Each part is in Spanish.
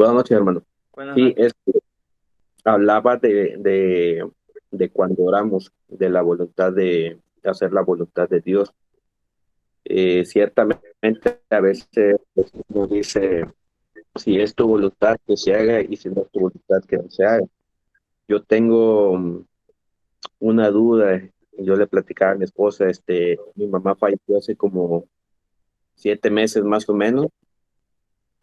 Buenas noches, hermano. Buenas Sí, noches. hablaba de cuando oramos, de la voluntad de hacer la voluntad de Dios. Ciertamente, a veces nos dice, si es tu voluntad que se haga y si no es tu voluntad que no se haga. Yo tengo una duda, y yo le platicaba a mi esposa, mi mamá falleció hace como 7 meses más o menos.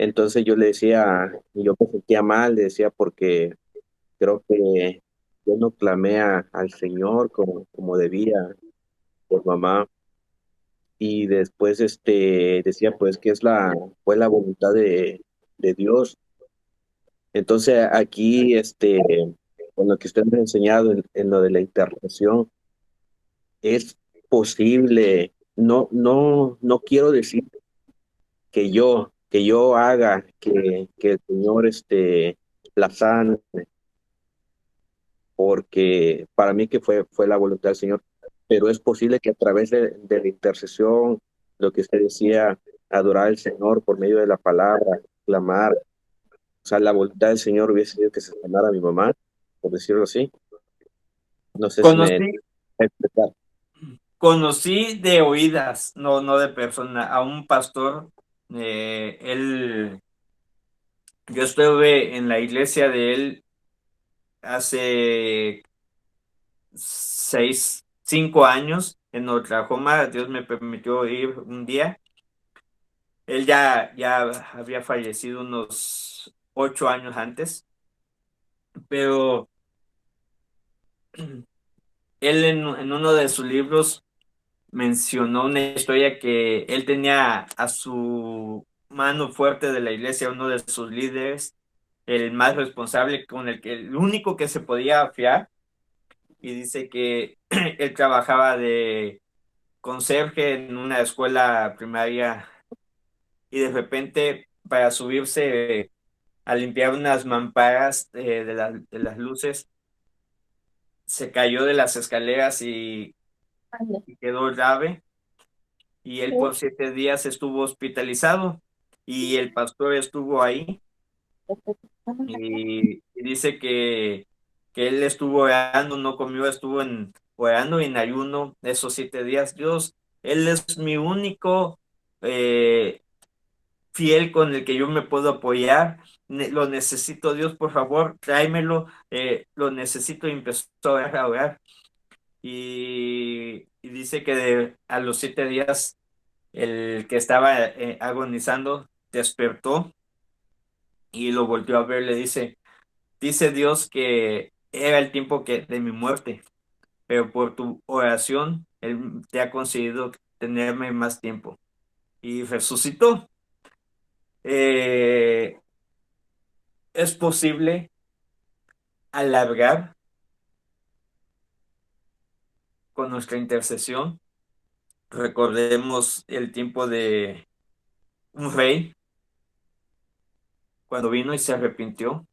Entonces yo le decía, y yo me sentía mal, le decía, porque creo que yo no clamé al Señor como debía por mamá. Y después decía pues que fue la voluntad de Dios. Entonces aquí con lo que usted me ha enseñado en lo de la intercesión, es posible, no quiero decir que yo haga que el Señor la sane, porque para mí que fue la voluntad del Señor, pero es posible que a través de la intercesión, lo que usted decía, adorar al Señor por medio de la palabra, clamar, o sea, la voluntad del Señor hubiese sido que se sanara a mi mamá, por decirlo así. No sé si me Conocí, explicar. conocí de oídas, no de persona, a un pastor. Yo estuve en la iglesia de él hace 5 años en Oklahoma. Dios me permitió ir un día. Él ya había fallecido unos 8 años antes, pero él en uno de sus libros mencionó una historia que él tenía a su mano fuerte de la iglesia, uno de sus líderes, el más responsable, el único que se podía fiar, y dice que él trabajaba de conserje en una escuela primaria y de repente para subirse a limpiar unas mamparas de las luces, se cayó de las escaleras y quedó grave, y él por 7 días estuvo hospitalizado y el pastor estuvo ahí y dice que él estuvo orando, no comió, estuvo orando en ayuno esos 7 días. Dios, él es mi único eh, fiel con el que yo me puedo apoyar. Lo necesito, Dios, por favor, tráemelo, lo necesito, y empezó a orar. Y dice que a los 7 días el que estaba agonizando despertó y lo volvió a ver. Le dice Dios que era el tiempo de mi muerte, pero por tu oración Él te ha concedido tenerme más tiempo. Y resucitó. Eh, es posible alargar con nuestra intercesión. Recordemos el tiempo de un rey cuando vino y se arrepintió.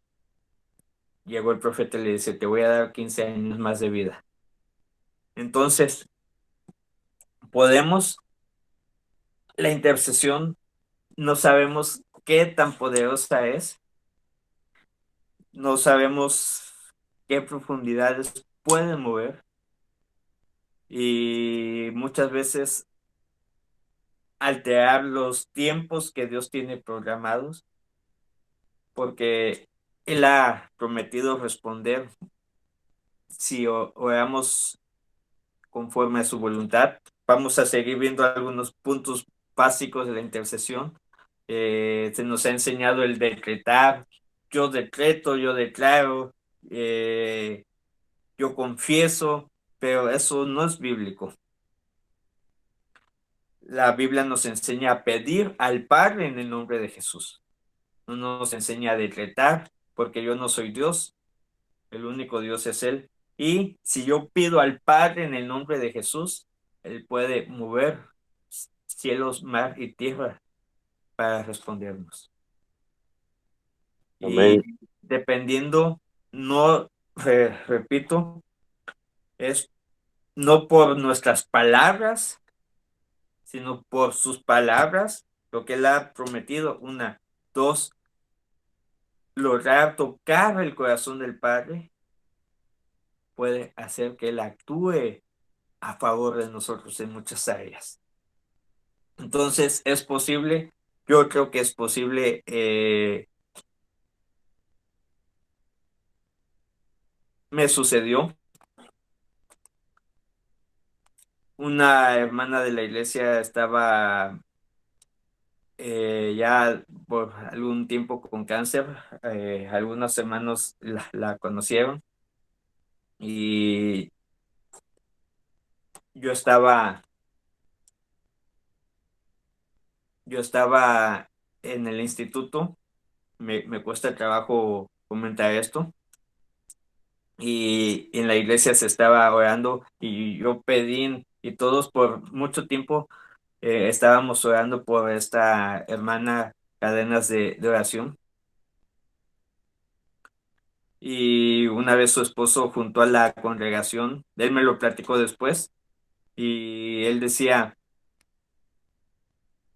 Llegó el profeta y le dice, te voy a dar 15 años más de vida. Entonces, podemos, la intercesión, no sabemos qué tan poderosa es, no sabemos qué profundidades pueden mover, y muchas veces alterar los tiempos que Dios tiene programados, porque Él ha prometido responder si oramos conforme a su voluntad. Vamos a seguir viendo algunos puntos básicos de la intercesión. Se nos ha enseñado el decretar. Yo decreto, yo declaro, eh, yo confieso, pero eso no es bíblico. La Biblia nos enseña a pedir al Padre en el nombre de Jesús. No nos enseña a decretar, porque yo no soy Dios, el único Dios es Él. Y si yo pido al Padre en el nombre de Jesús, Él puede mover cielos, mar y tierra para respondernos. Y Amén. dependiendo, no, repito, es no por nuestras palabras, sino por sus palabras, lo que Él ha prometido. Una, dos, lograr tocar el corazón del Padre puede hacer que Él actúe a favor de nosotros en muchas áreas. Entonces, ¿es posible? Yo creo que es posible. Me sucedió. Una hermana de la iglesia estaba ya por algún tiempo con cáncer. Algunos hermanos la conocieron y yo estaba, yo estaba en el instituto. Me cuesta trabajo comentar esto. Y en la iglesia se estaba orando y yo pedí, y todos por mucho tiempo estábamos orando por esta hermana, cadenas de oración. Y una vez su esposo juntó a la congregación, él me lo platicó después, y él decía,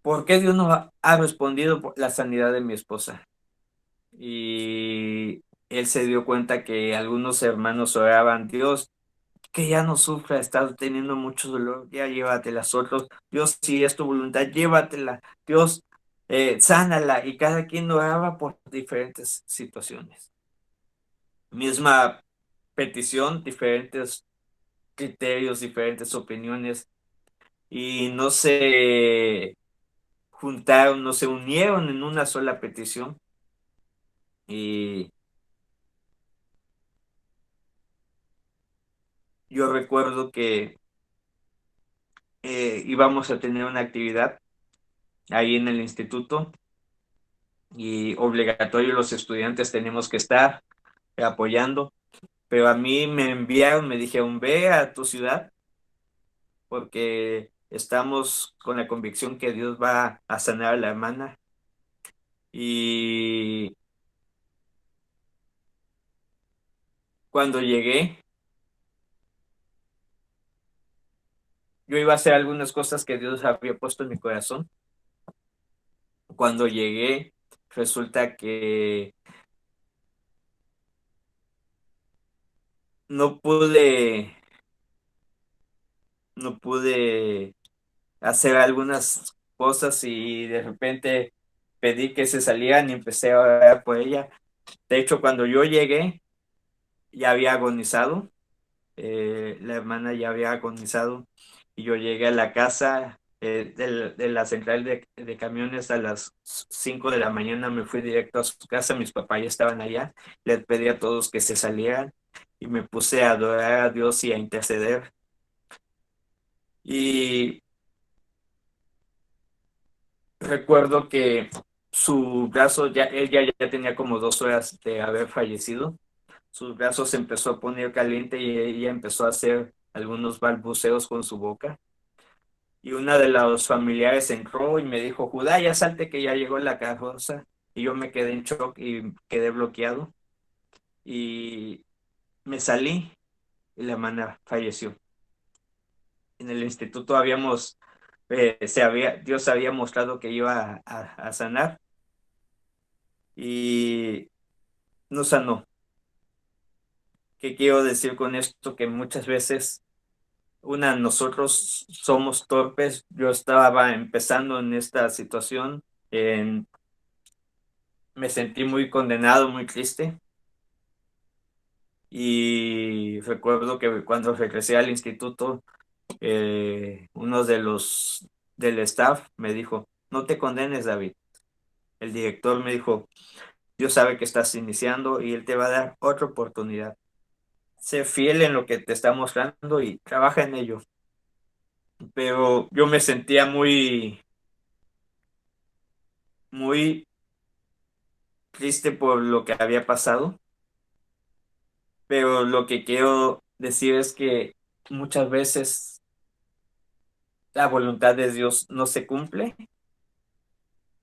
¿por qué Dios no ha respondido por la sanidad de mi esposa? Y él se dio cuenta que algunos hermanos oraban, Dios, que ya no sufra, está teniendo mucho dolor, ya llévatela. Otros, Dios, si es tu voluntad, llévatela. Dios, sánala. Y cada quien oraba por diferentes situaciones. Misma petición, diferentes criterios, diferentes opiniones. Y no se juntaron, no se unieron en una sola petición. Y yo recuerdo que íbamos a tener una actividad ahí en el instituto y obligatorio los estudiantes tenemos que estar apoyando, pero a mí me enviaron, me dijeron, ve a tu ciudad porque estamos con la convicción que Dios va a sanar a la hermana. Y cuando llegué, yo iba a hacer algunas cosas que Dios había puesto en mi corazón. Cuando llegué, resulta que no pude, no pude hacer algunas cosas y de repente pedí que se salieran y empecé a orar por ella. De hecho, cuando yo llegué, ya había agonizado, la hermana ya había agonizado y yo llegué a la casa de la central de camiones a las 5 de la mañana, me fui directo a su casa, mis papás ya estaban allá, les pedí a todos que se salieran y me puse a adorar a Dios y a interceder. Y recuerdo que su brazo, ya tenía como 2 horas de haber fallecido. Sus brazos se empezó a poner caliente y ella empezó a hacer algunos balbuceos con su boca. Y una de los familiares entró y me dijo, Judá, ya salte que ya llegó la carroza. Y yo me quedé en shock y quedé bloqueado. Y me salí y la hermana falleció. En el instituto Dios había mostrado que iba a sanar y no sanó. ¿Qué quiero decir con esto? Que muchas veces, nosotros somos torpes. Yo estaba empezando en esta situación, me sentí muy condenado, muy triste. Y recuerdo que cuando regresé al instituto, uno de los del staff me dijo, no te condenes, David. El director me dijo, Dios sabe que estás iniciando y Él te va a dar otra oportunidad. Sé fiel en lo que te está mostrando y trabaja en ello. Pero yo me sentía muy, muy triste por lo que había pasado. Pero lo que quiero decir es que muchas veces la voluntad de Dios no se cumple.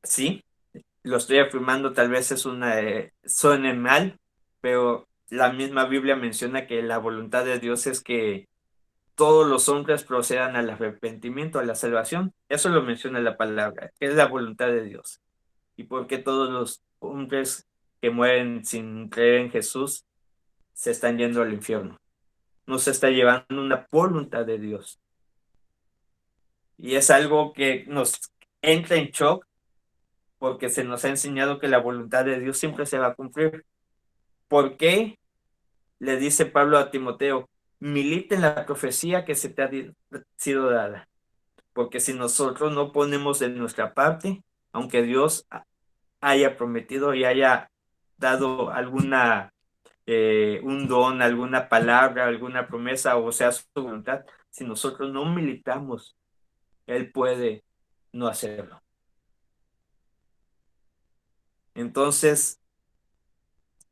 Sí, lo estoy afirmando, tal vez suene mal, pero la misma Biblia menciona que la voluntad de Dios es que todos los hombres procedan al arrepentimiento, a la salvación. Eso lo menciona la palabra, que es la voluntad de Dios. ¿Y por qué todos los hombres? que mueren sin creer en Jesús se están yendo al infierno. No se está llevando una voluntad de Dios. Y es algo que nos entra en shock porque se nos ha enseñado que la voluntad de Dios siempre se va a cumplir. ¿Por qué? Le dice Pablo a Timoteo, milita en la profecía que se te ha sido dada. Porque si nosotros no ponemos de nuestra parte, aunque Dios haya prometido y haya dado un don, alguna palabra, alguna promesa, o sea, su voluntad, si nosotros no militamos, Él puede no hacerlo. Entonces,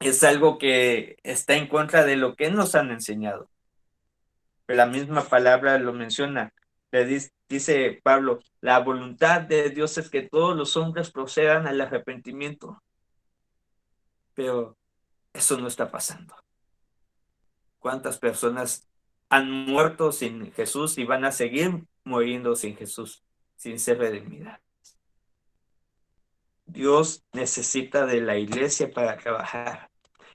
es algo que está en contra de lo que nos han enseñado. Pero la misma palabra lo menciona. Dice Pablo, la voluntad de Dios es que todos los hombres procedan al arrepentimiento. Pero eso no está pasando. ¿Cuántas personas han muerto sin Jesús y van a seguir muriendo sin Jesús, sin ser redimidas? Dios necesita de la iglesia para trabajar.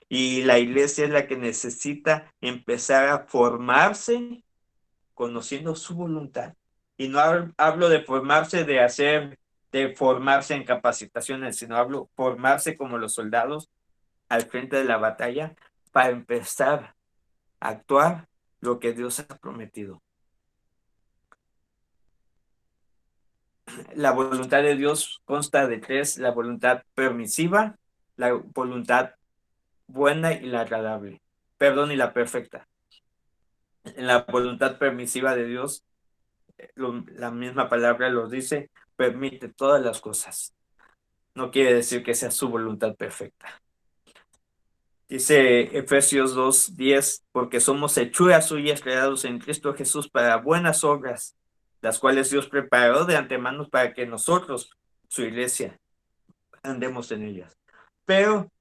Y la iglesia es la que necesita empezar a formarse conociendo su voluntad. Y no hablo de formarse, de formarse en capacitaciones, sino hablo formarse como los soldados al frente de la batalla para empezar a actuar lo que Dios ha prometido. La voluntad de Dios consta de tres: la voluntad permisiva, la voluntad buena y la agradable. Perdón, y la perfecta. En la voluntad permisiva de Dios, la misma palabra lo dice, permite todas las cosas. No quiere decir que sea su voluntad perfecta. Dice Efesios 2:10, porque somos hechuras suyas creados en Cristo Jesús para buenas obras, las cuales Dios preparó de antemano para que nosotros, su iglesia, andemos en ellas. Pero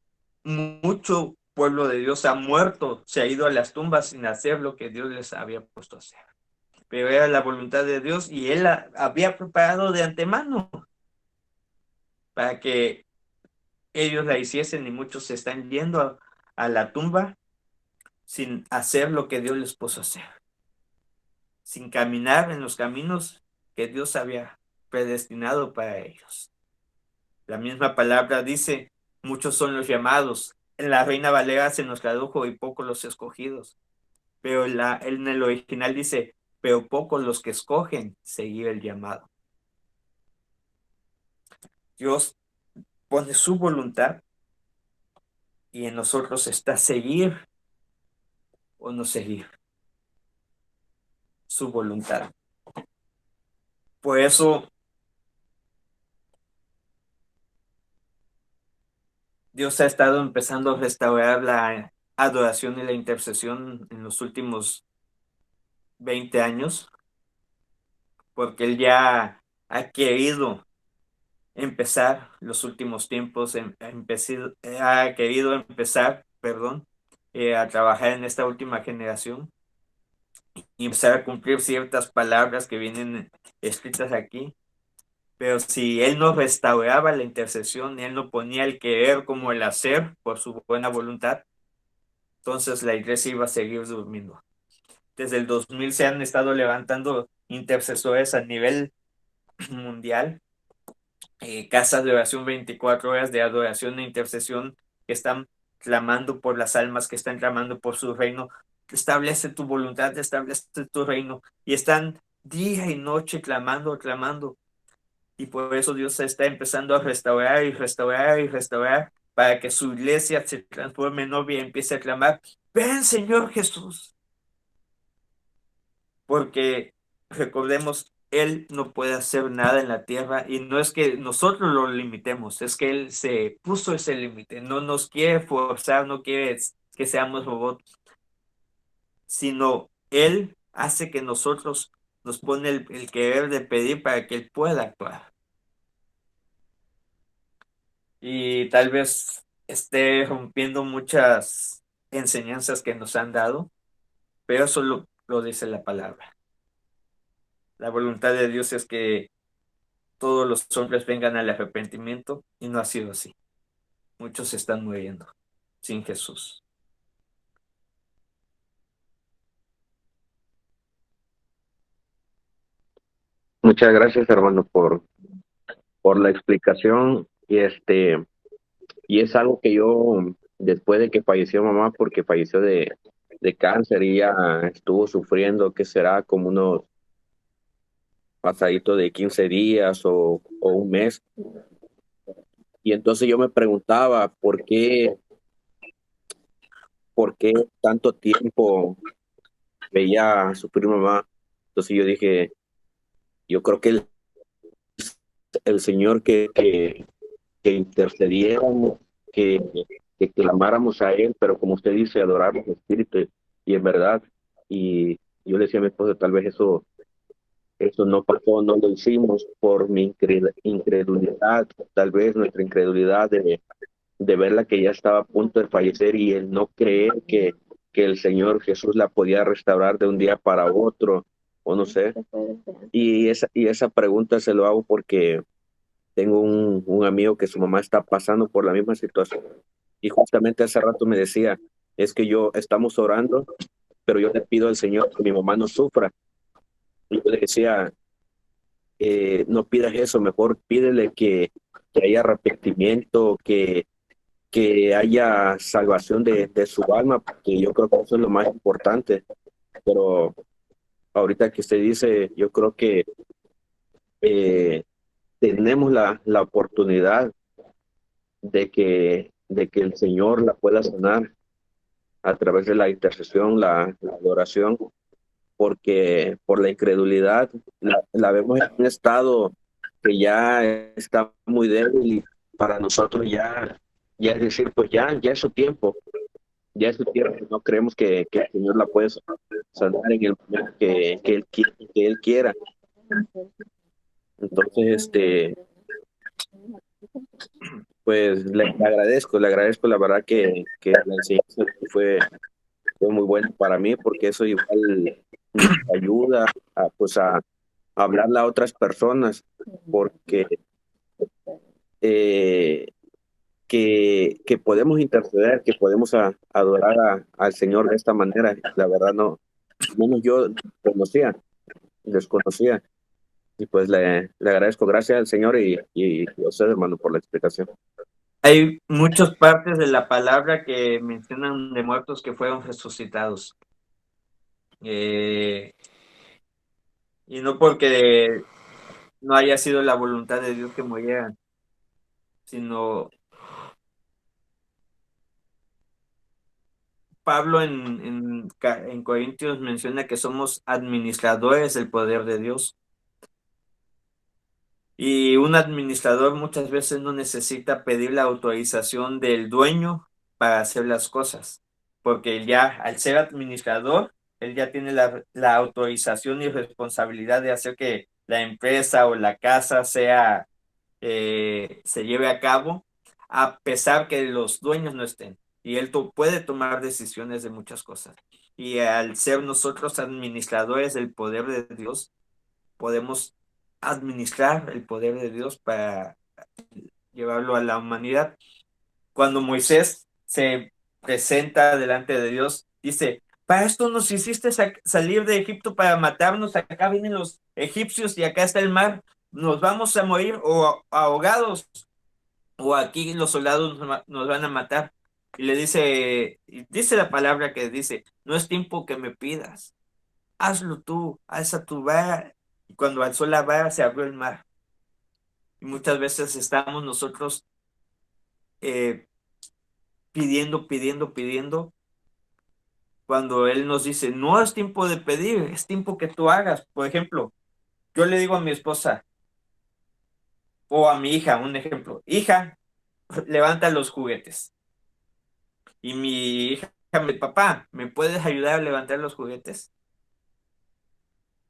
mucho pueblo de Dios ha muerto, se ha ido a las tumbas sin hacer lo que Dios les había puesto a hacer. Pero era la voluntad de Dios y Él la había preparado de antemano para que ellos la hiciesen, y muchos se están yendo a la tumba sin hacer lo que Dios les puso a hacer, sin caminar en los caminos que Dios había predestinado para ellos. La misma palabra dice, muchos son los llamados. En la Reina Valera se nos tradujo y pocos los escogidos. Pero en el original dice, pero pocos los que escogen seguir el llamado. Dios pone su voluntad y en nosotros está seguir o no seguir su voluntad. Por eso Dios ha estado empezando a restaurar la adoración y la intercesión en los últimos 20 años, porque Él ya ha querido empezar los últimos tiempos, ha querido empezar, perdón, a trabajar en esta última generación y empezar a cumplir ciertas palabras que vienen escritas aquí. Pero si Él no restauraba la intercesión, Él no ponía el querer como el hacer por su buena voluntad, entonces la iglesia iba a seguir durmiendo. Desde el 2000 se han estado levantando intercesores a nivel mundial, casas de oración 24 horas de adoración e intercesión que están clamando por las almas, que están clamando por su reino. Establece tu voluntad, establece tu reino. Y están día y noche clamando, clamando. Y por eso Dios está empezando a restaurar y restaurar y restaurar para que su iglesia se transforme en novia y empiece a clamar, ven Señor Jesús. Porque recordemos, Él no puede hacer nada en la tierra y no es que nosotros lo limitemos, es que Él se puso ese límite, no nos quiere forzar, no quiere que seamos robots, sino Él hace que nosotros nos pone el querer de pedir para que Él pueda actuar. Y tal vez esté rompiendo muchas enseñanzas que nos han dado, pero eso lo dice la palabra. La voluntad de Dios es que todos los hombres vengan al arrepentimiento y no ha sido así. muchos están muriendo sin Jesús. Muchas gracias, hermano, por la explicación. Y es algo que yo, después de que falleció mamá, porque falleció de cáncer y ya estuvo sufriendo, que será como unos pasaditos de 15 días o un mes. Y entonces yo me preguntaba, por qué tanto tiempo veía sufrir mamá? Entonces yo dije, yo creo que el Señor que intercediéramos, que, que clamáramos a Él, pero como usted dice, adorarnos en espíritu y en verdad. Y yo le decía a mi esposa, tal vez eso no pasó, no lo hicimos por mi incredulidad, tal vez nuestra incredulidad de verla que ya estaba a punto de fallecer y el no creer que el Señor Jesús la podía restaurar de un día para otro, o no sé. Y esa pregunta se lo hago porque tengo un amigo que su mamá está pasando por la misma situación y justamente hace rato me decía, es que yo estamos orando, pero yo le pido al Señor que mi mamá no sufra. Y yo le decía, no pidas eso, mejor pídele que haya arrepentimiento, que haya salvación de su alma, porque yo creo que eso es lo más importante. Pero ahorita que usted dice, yo creo que eh, tenemos la oportunidad de que el Señor la pueda sanar a través de la intercesión, la adoración, porque por la incredulidad la vemos en un estado que ya está muy débil y para nosotros ya es decir, pues ya es su tiempo, ya es su tiempo, no creemos que el Señor la puede sanar en el momento que Él quiera. Entonces, pues le agradezco la verdad que la enseñanza fue muy buena para mí porque eso igual nos ayuda pues a hablarle a otras personas porque eh, que podemos interceder, que podemos adorar al Señor de esta manera. La verdad no, menos yo desconocía y pues le agradezco. Gracias al Señor y a usted, hermano, por la explicación. Hay muchas partes de la palabra que mencionan de muertos que fueron resucitados. Y no porque no haya sido la voluntad de Dios que murieran, sino Pablo en Corintios menciona que somos administradores del poder de Dios. Y un administrador muchas veces no necesita pedir la autorización del dueño para hacer las cosas, porque él ya, al ser administrador, él ya tiene la autorización y responsabilidad de hacer que la empresa o la casa se lleve a cabo, a pesar que los dueños no estén. Y él puede tomar decisiones de muchas cosas. Y al ser nosotros administradores del poder de Dios, podemos administrar el poder de Dios para llevarlo a la humanidad. Cuando Moisés se presenta delante de Dios, dice, para esto nos hiciste salir de Egipto para matarnos, acá vienen los egipcios y acá está el mar, nos vamos a morir o ahogados, o aquí los soldados nos van a matar. Y le dice la palabra que dice, no es tiempo que me pidas, hazlo tú, alza tu vara. Y cuando alzó la vara se abrió el mar. Y muchas veces estamos nosotros eh, pidiendo, cuando Él nos dice, no es tiempo de pedir, es tiempo que tú hagas. Por ejemplo, yo le digo a mi esposa o a mi hija, un ejemplo, hija, levanta los juguetes. Y mi hija, mi papá, ¿me puedes ayudar a levantar los juguetes?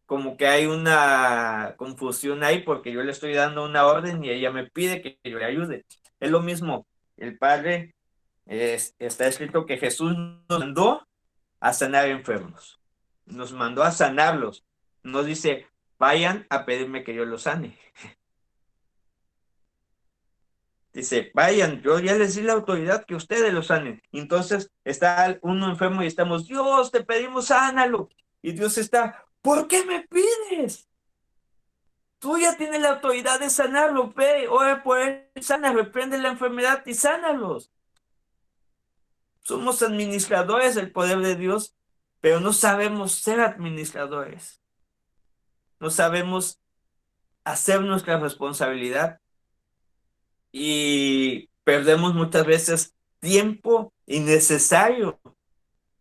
Como que hay una confusión ahí porque yo le estoy dando una orden y ella me pide que yo le ayude. Es lo mismo, el padre, está escrito que Jesús nos mandó a sanar enfermos, nos mandó a sanarlos, nos dice, vayan a pedirme que yo los sane. Dice, vayan, yo ya les di la autoridad que ustedes lo sanen. Entonces está uno enfermo y estamos, Dios, te pedimos sánalo. Y Dios está, ¿por qué me pides? Tú ya tienes la autoridad de sanarlo, ve, ora por él, sana, reprende la enfermedad y sánalos. Somos administradores del poder de Dios, pero no sabemos ser administradores. No sabemos hacer nuestra responsabilidad y perdemos muchas veces tiempo innecesario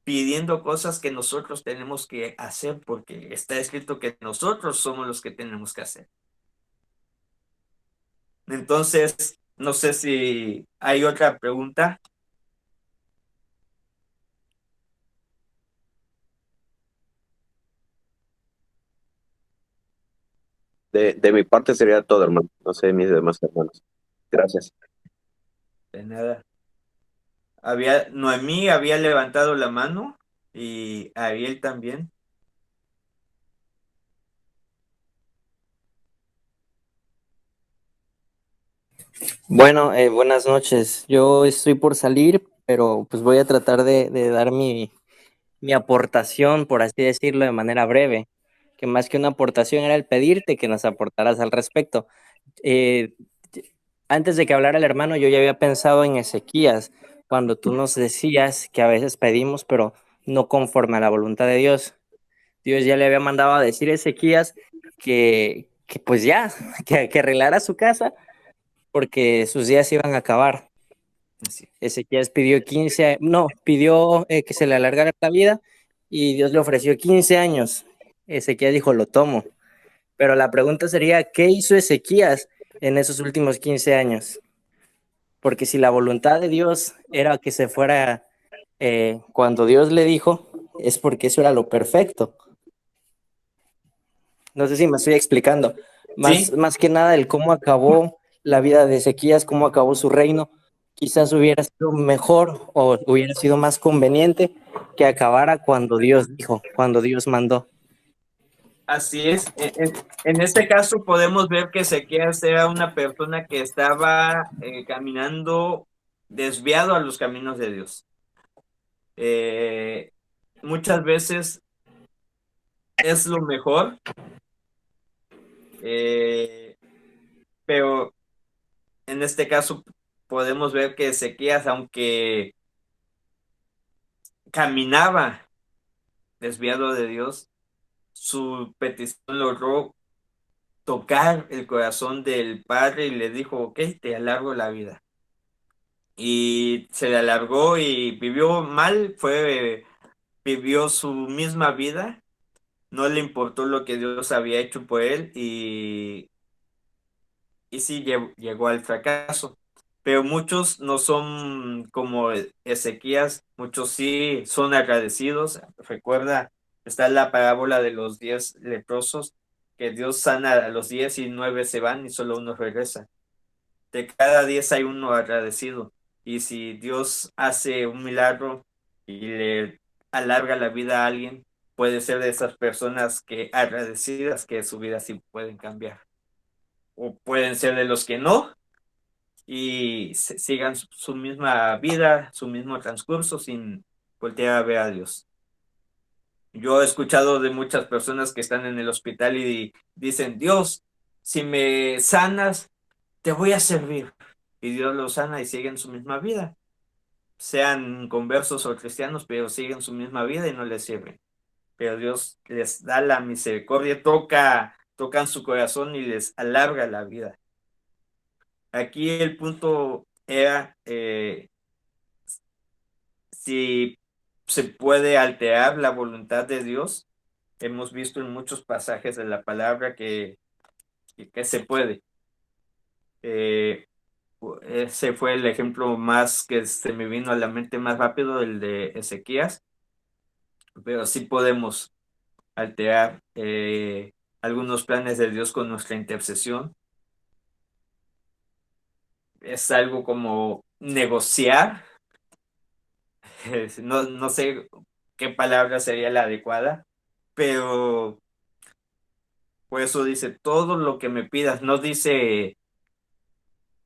pidiendo cosas que nosotros tenemos que hacer porque está escrito que nosotros somos los que tenemos que hacer. Entonces, no sé si hay otra pregunta. De mi parte sería todo, hermano. No sé, mis demás hermanos. Gracias. De nada. Noemí había levantado la mano y Ariel también. Bueno, buenas noches. Yo estoy por salir, pero pues voy a tratar de dar mi aportación, por así decirlo, de manera breve, que más que una aportación era el pedirte que nos aportaras al respecto. Eh, Antes de que hablara el hermano, yo ya había pensado en Ezequías, cuando tú nos decías que a veces pedimos, pero no conforme a la voluntad de Dios. Dios ya le había mandado a decir a Ezequías que pues ya, que arreglara su casa porque sus días iban a acabar. Sí. Ezequías pidió 15, no, pidió que se le alargara la vida y Dios le ofreció 15 años. Ezequías dijo, lo tomo. Pero la pregunta sería, ¿qué hizo Ezequías en esos últimos 15 años? Porque si la voluntad de Dios era que se fuera cuando Dios le dijo, es porque eso era lo perfecto. No sé si me estoy explicando. Sí, Más que nada el cómo acabó la vida de Ezequías, cómo acabó su reino. Quizás hubiera sido mejor o hubiera sido más conveniente que acabara cuando Dios dijo, cuando Dios mandó. así es. En este caso podemos ver que Ezequías era una persona que estaba caminando desviado a los caminos de Dios. Eh, Muchas veces es lo mejor, eh, pero en este caso podemos ver que Ezequías, aunque caminaba desviado de Dios, su petición logró tocar el corazón del padre y le dijo, ok, te alargo la vida. Y se le alargó y vivió mal, vivió su misma vida, no le importó lo que Dios había hecho por él y sí llegó al fracaso. Pero muchos no son como Ezequías, muchos sí son agradecidos. Recuerda, está la parábola de los 10 leprosos, que Dios sana a los 10 y 9 se van y solo uno regresa. De cada 10 hay uno agradecido. Y si Dios hace un milagro y le alarga la vida a alguien, puede ser de esas personas que agradecidas que su vida sí pueden cambiar. O pueden ser de los que no y sigan su misma vida, su mismo transcurso sin voltear a ver a Dios. Yo he escuchado de muchas personas que están en el hospital y dicen, Dios, si me sanas, te voy a servir. Y Dios los sana y siguen su misma vida. Sean conversos o cristianos, pero siguen su misma vida y no les sirven. Pero Dios les da la misericordia, tocan su corazón y les alarga la vida. Aquí el punto era si se puede alterar la voluntad de Dios. Hemos visto en muchos pasajes de la palabra que se puede. Eh, Ese fue el ejemplo más que se me vino a la mente más rápido, el de Ezequías, pero sí podemos alterar algunos planes de Dios con nuestra intercesión. Es algo como negociar. No sé qué palabra sería la adecuada, pero por eso dice todo lo que me pidas, no dice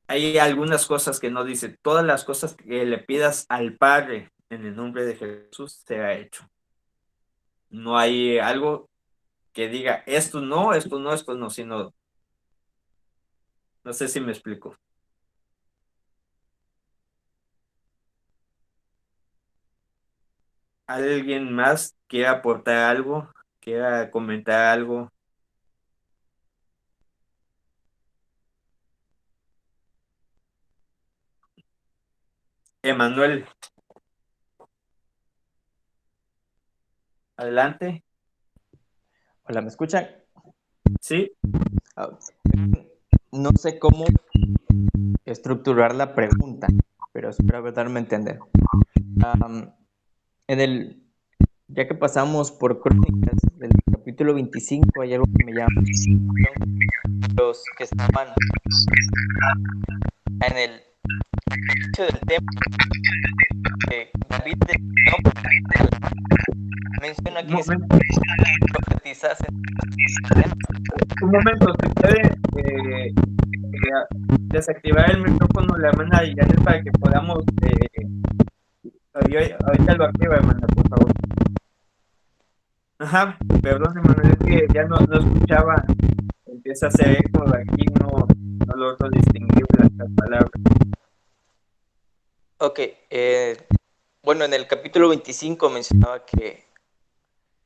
hay algunas cosas que no dice. Todas las cosas que le pidas al Padre en el nombre de Jesús será hecho. No hay algo que diga esto no, esto no, esto no, sino, no sé si me explico. ¿Alguien más quiere aportar algo? ¿Quiera comentar algo? Emanuel, adelante. Hola, ¿me escuchan? Sí, Ah, No sé cómo estructurar la pregunta, pero espero darme a entender. Am, en el, ya que pasamos por Crónicas del capítulo 25, hay algo que me llama la atención. Los que estaban en el inicio del templo, David menciona un que se momento, profetizasen. un momento, ¿se puede desactivar el micrófono de la hermana Yanet para que podamos... ahorita lo activa, hermana, por favor. Ajá, perdón, Emanuel, es que ya no escuchaba. Empieza a hacer eco de aquí, no logro distinguir las palabras. Ok, bueno, en el capítulo 25 mencionaba que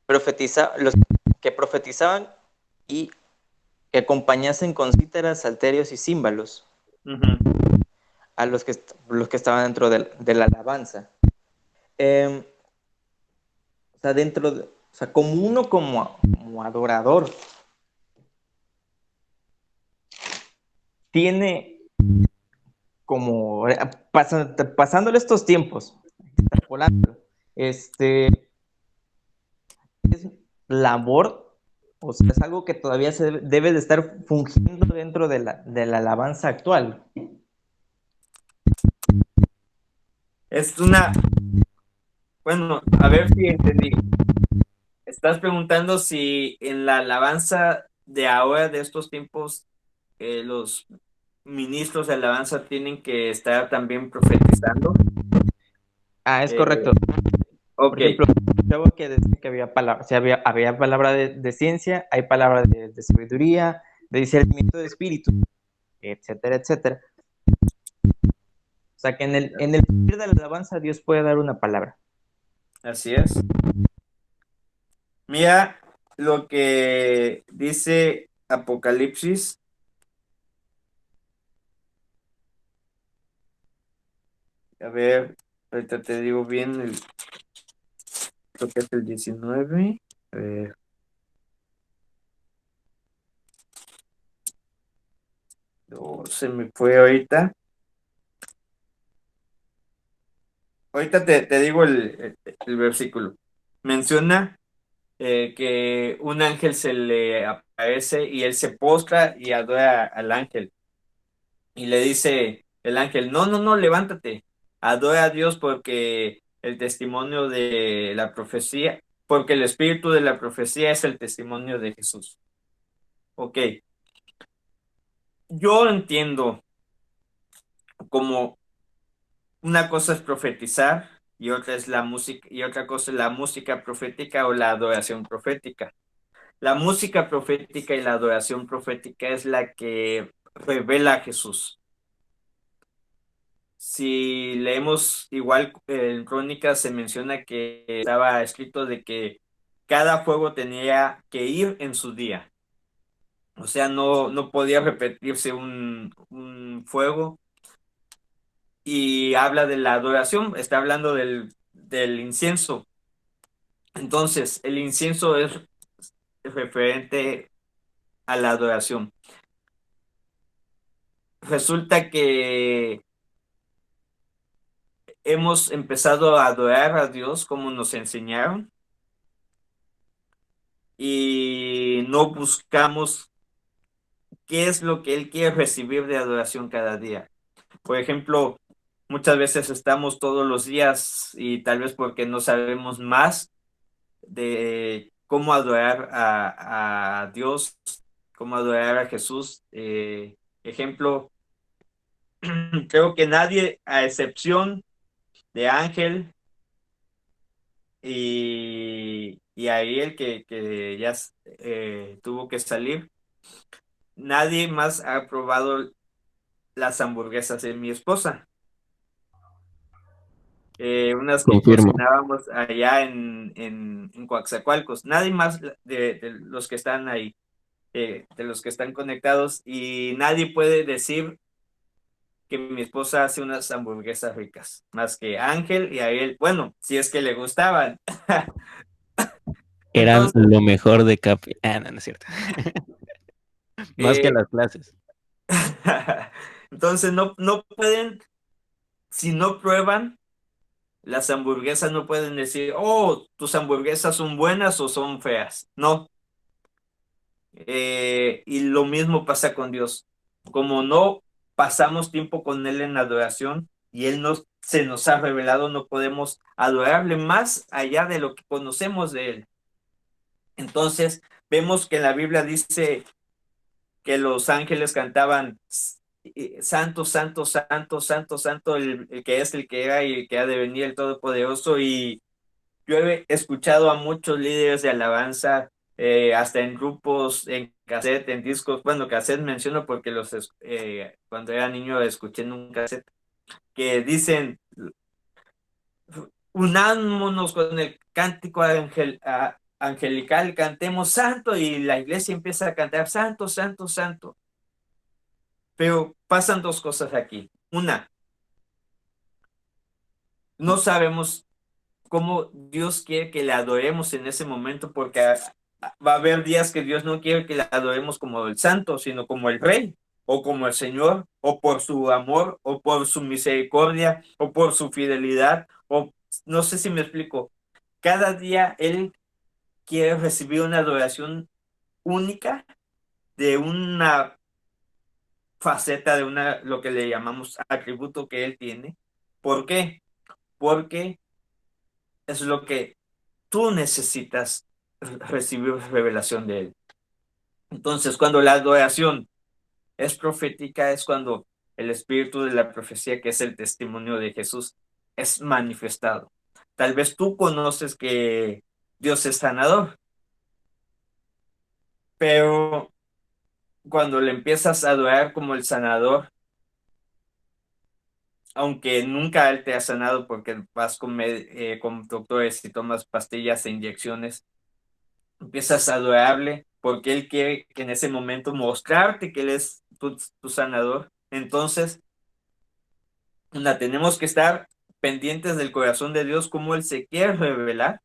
los que profetizaban y que acompañasen con cítaras, salterios y címbalos Ujú. a los que estaban dentro de la alabanza. O sea, o sea, como uno como adorador, tiene como, pasándole estos tiempos, extrapolándolo, es labor, o sea, es algo que todavía se debe de estar fungiendo dentro de la alabanza actual. Es una... Bueno, a ver si entendí. Estás preguntando si en la alabanza de ahora, de estos tiempos, los ministros de alabanza tienen que estar también profetizando. Ah, es correcto. Ok, Por ejemplo, escuchaba que decía que había palabra, si había palabra de ciencia, hay palabra de sabiduría, de discernimiento de espíritu, etcétera, etcétera. O sea que en el poder de la alabanza Dios puede dar una palabra. así es. Mira lo que dice Apocalipsis. A ver, ahorita te digo bien, creo que es el 19. A ver, se me fue ahorita. Ahorita te digo el versículo. Menciona que un ángel se le aparece y él se postra y adora al ángel. Y le dice el ángel, no, no, no, levántate, adora a Dios porque el testimonio de la profecía, porque el espíritu de la profecía es el testimonio de Jesús. Ok, yo entiendo como una cosa es profetizar y otra es la música, y otra cosa es la música profética o la adoración profética. La música profética y la adoración profética es la que revela a Jesús. Si leemos igual en Crónicas se menciona que estaba escrito de que cada fuego tenía que ir en su día. O sea, no podía repetirse un fuego. Y habla de la adoración, está hablando del incienso. Entonces, el incienso es referente a la adoración. Resulta que hemos empezado a adorar a Dios como nos enseñaron y no buscamos qué es lo que Él quiere recibir de adoración cada día. Por ejemplo, muchas veces estamos todos los días y tal vez porque no sabemos más de cómo adorar a Dios, cómo adorar a Jesús. Ejemplo, Creo que nadie, a excepción de Ángel y Ariel, que ya tuvo que salir, nadie más ha probado las hamburguesas de mi esposa. Unas que Confirmo. cocinábamos allá en Coaxacualcos. Nadie más de los que están ahí, de los que están conectados, y nadie puede decir que mi esposa hace unas hamburguesas ricas, más que Ángel y a él. Bueno, si es que le gustaban. Eran Entonces, lo mejor de Capi. Ah, no, no es cierto. Más que eh, las clases. entonces no pueden, si no prueban las hamburguesas, no pueden decir, oh, tus hamburguesas son buenas o son feas. No. Y lo mismo pasa con Dios. Como no pasamos tiempo con Él en adoración y Él se nos ha revelado, no podemos adorarle más allá de lo que conocemos de Él. Entonces, vemos que en la Biblia dice que los ángeles cantaban santo, santo, santo, santo, santo, el que es, el que era y el que ha de venir, el Todopoderoso. Y yo he escuchado a muchos líderes de alabanza, hasta en grupos, en cassette, en discos. Bueno, cassette menciono porque cuando era niño escuché en un cassette, que dicen, unámonos con el cántico angelical, cantemos santo, y la iglesia empieza a cantar santo, santo, santo. Pero pasan dos cosas aquí. Una, no sabemos cómo Dios quiere que le adoremos en ese momento, porque va a haber días que Dios no quiere que le adoremos como el santo, sino como el rey, o como el Señor, o por su amor, o por su misericordia, o por su fidelidad, o no sé si me explico. Cada día Él quiere recibir una adoración única de una faceta, de lo que le llamamos atributo que Él tiene. ¿Por qué? Porque es lo que tú necesitas recibir revelación de Él. Entonces, cuando la adoración es profética, es cuando el espíritu de la profecía, que es el testimonio de Jesús, es manifestado. Tal vez tú conoces que Dios es sanador, pero cuando le empiezas a adorar como el sanador, aunque nunca Él te ha sanado porque vas con doctores y tomas pastillas e inyecciones, empiezas a adorarle porque Él quiere que en ese momento mostrarte que Él es tu sanador. Entonces, tenemos que estar pendientes del corazón de Dios, cómo Él se quiere revelar,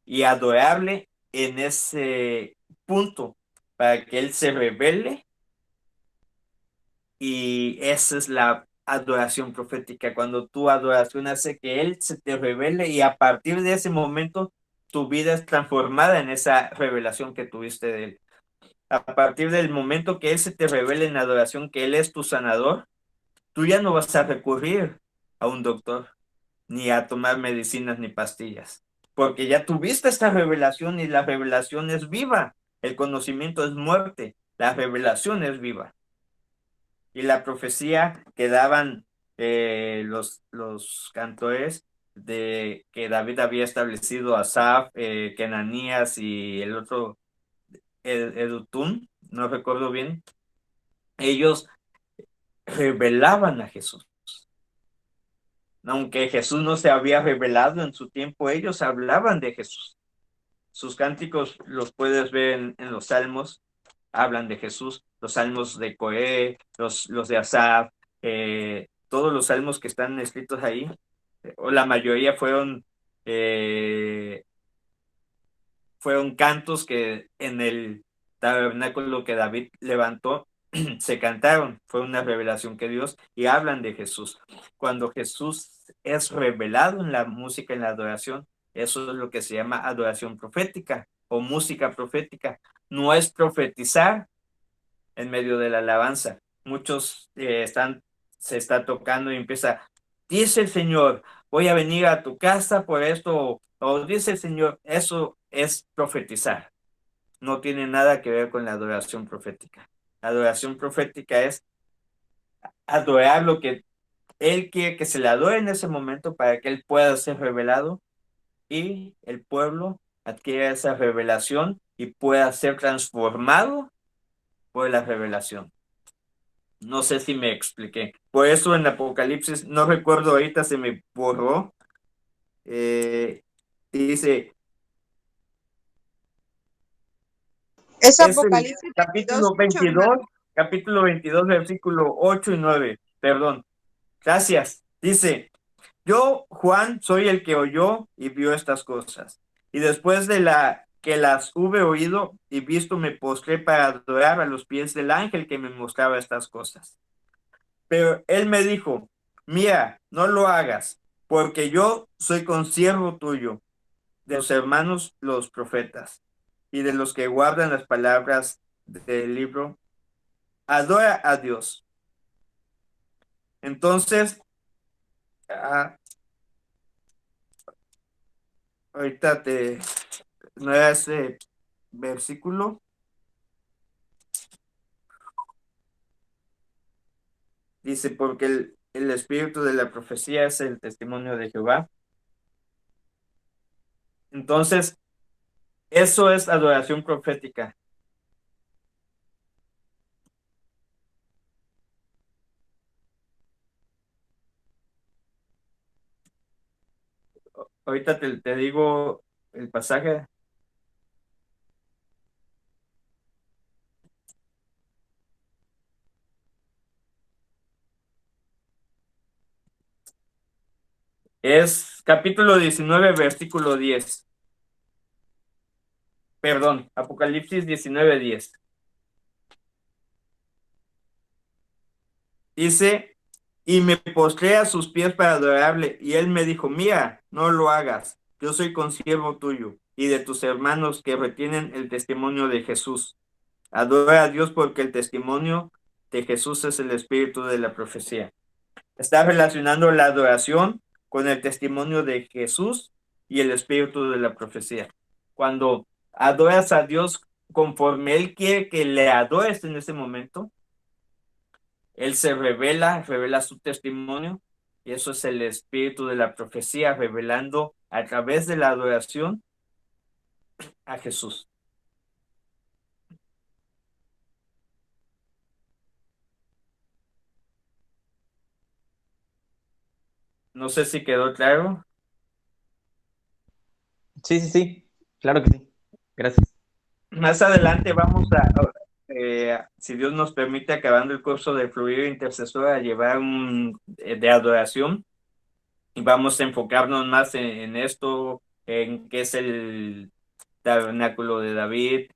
y adorarle en ese punto para que Él se revele. Y esa es la adoración profética, cuando tu adoración hace que Él se te revele, y a partir de ese momento tu vida es transformada en esa revelación que tuviste de Él. A partir del momento que Él se te revele en adoración que Él es tu sanador, tú ya no vas a recurrir a un doctor, ni a tomar medicinas ni pastillas, porque ya tuviste esta revelación, y la revelación es viva. El conocimiento es muerte, la revelación es viva. Y la profecía que daban los cantores, de que David había establecido a Asaf, Kenanías y el otro, Edutún, no recuerdo bien, ellos revelaban a Jesús. Aunque Jesús no se había revelado en su tiempo, ellos hablaban de Jesús. Sus cánticos los puedes ver en los salmos, hablan de Jesús, los salmos de Coré, los de Asaf, todos los salmos que están escritos ahí, o la mayoría fueron cantos que en el tabernáculo que David levantó se cantaron. Fue una revelación que Dios, y hablan de Jesús. Cuando Jesús es revelado en la música, en la adoración, eso es lo que se llama adoración profética o música profética. No es profetizar en medio de la alabanza. Muchos se está tocando y empieza, dice el Señor, voy a venir a tu casa por esto, o dice el Señor. Eso es profetizar. No tiene nada que ver con la adoración profética. La adoración profética es adorar lo que él quiere que se le adore en ese momento para que él pueda ser revelado y el pueblo adquiera esa revelación y pueda ser transformado por la revelación. No sé si me expliqué. Por eso en Apocalipsis, no recuerdo ahorita, se me borró. Dice, Es es el Apocalipsis 22, capítulo 8 y 9. 22, capítulo 22, versículo 8 y 9. Perdón. Gracias. Dice, yo, Juan, soy el que oyó y vio estas cosas. Y después de que las hube oído y visto, me postré para adorar a los pies del ángel que me mostraba estas cosas. Pero él me dijo, mira, no lo hagas, porque yo soy consiervo tuyo, de los hermanos los profetas, y de los que guardan las palabras del libro. Adora a Dios. Entonces, ahorita no era ese versículo. Dice, porque el espíritu de la profecía es el testimonio de Jehová. Entonces, eso es adoración profética. Ahorita te digo el pasaje. Es capítulo 19, versículo 10. Perdón, Apocalipsis 19, 10. Dice, y me postré a sus pies para adorarle, y él me dijo, mira, no lo hagas, yo soy consiervo tuyo y de tus hermanos que retienen el testimonio de Jesús. Adora a Dios porque el testimonio de Jesús es el espíritu de la profecía. Está relacionando la adoración con el testimonio de Jesús y el espíritu de la profecía. Cuando adoras a Dios conforme Él quiere que le adores en ese momento, Él se revela su testimonio, y eso es el espíritu de la profecía, revelando a través de la adoración a Jesús. No sé si quedó claro. Sí, claro que sí. Gracias. Más adelante vamos si Dios nos permite, acabando el curso de Fluir Intercesor, a llevar de adoración, y vamos a enfocarnos más en esto, en qué es el tabernáculo de David.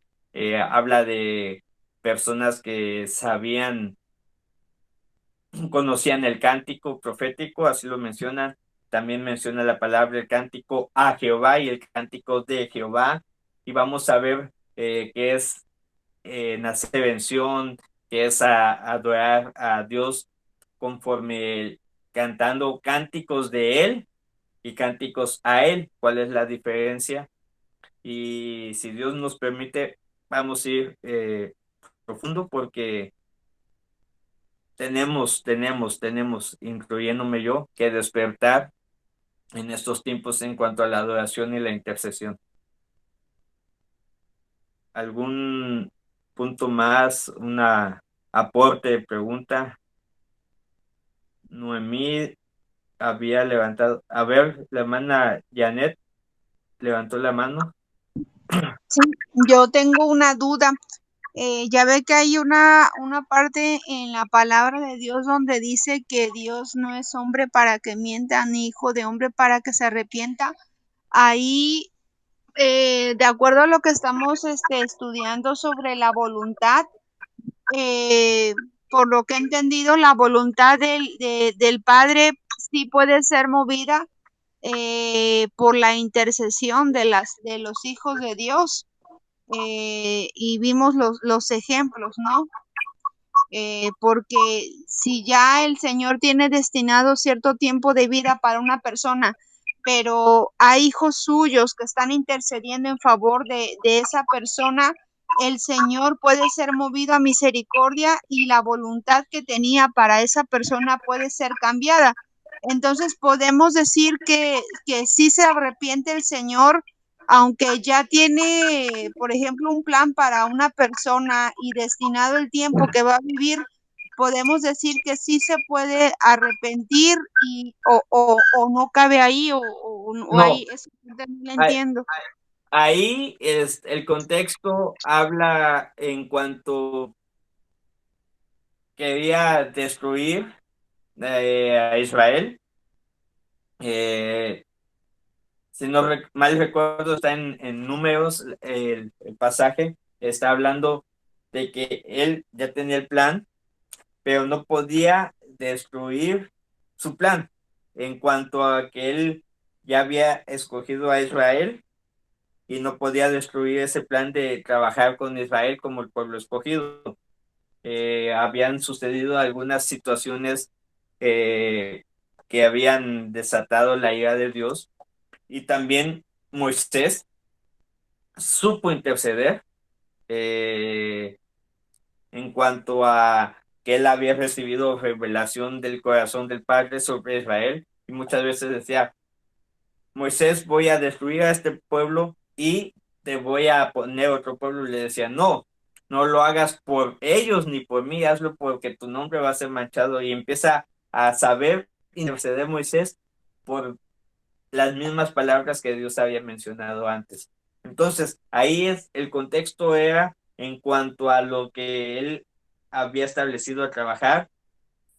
Habla de personas que conocían el cántico profético, así lo mencionan. También menciona la palabra el cántico a Jehová y el cántico de Jehová, y vamos a ver qué es nacevención, que es adorar a Dios conforme cantando cánticos de Él y cánticos a Él. ¿Cuál es la diferencia? Y si Dios nos permite, vamos a ir profundo, porque tenemos, incluyéndome yo, que despertar en estos tiempos en cuanto a la adoración y la intercesión. ¿Algún punto más, una aporte, pregunta? Noemí había levantado. A ver, la hermana Janet levantó la mano. Sí, yo tengo una duda. Ya ve que hay una parte en la palabra de Dios donde dice que Dios no es hombre para que mienta, ni hijo de hombre para que se arrepienta. Ahí, de acuerdo a lo que estamos estudiando sobre la voluntad, por lo que he entendido, la voluntad del Padre sí puede ser movida por la intercesión de los hijos de Dios. Y vimos los ejemplos, ¿no? Porque si ya el Señor tiene destinado cierto tiempo de vida para una persona, pero hay hijos suyos que están intercediendo en favor de esa persona, el Señor puede ser movido a misericordia y la voluntad que tenía para esa persona puede ser cambiada. Entonces podemos decir que sí se arrepiente el Señor, aunque ya tiene, por ejemplo, un plan para una persona y destinado el tiempo que va a vivir, podemos decir que sí se puede arrepentir o no cabe ahí o No, ahí, eso no lo ahí, entiendo. ahí el contexto habla en cuanto quería destruir a Israel. Si no mal recuerdo, está en Números, el pasaje está hablando de que él ya tenía el plan, pero no podía destruir su plan en cuanto a que él ya había escogido a Israel y no podía destruir ese plan de trabajar con Israel como el pueblo escogido. Habían sucedido algunas situaciones eh, que habían desatado la ira de Dios, y también Moisés supo interceder eh, en cuanto a que él había recibido revelación del corazón del Padre sobre Israel, y muchas veces decía: Moisés, voy a destruir a este pueblo y te voy a poner otro pueblo. Y le decía: no, no lo hagas por ellos ni por mí, hazlo porque tu nombre va a ser manchado. Y empieza a saber interceder Moisés por las mismas palabras que Dios había mencionado antes. Entonces, ahí el contexto era en cuanto a lo que él había establecido a trabajar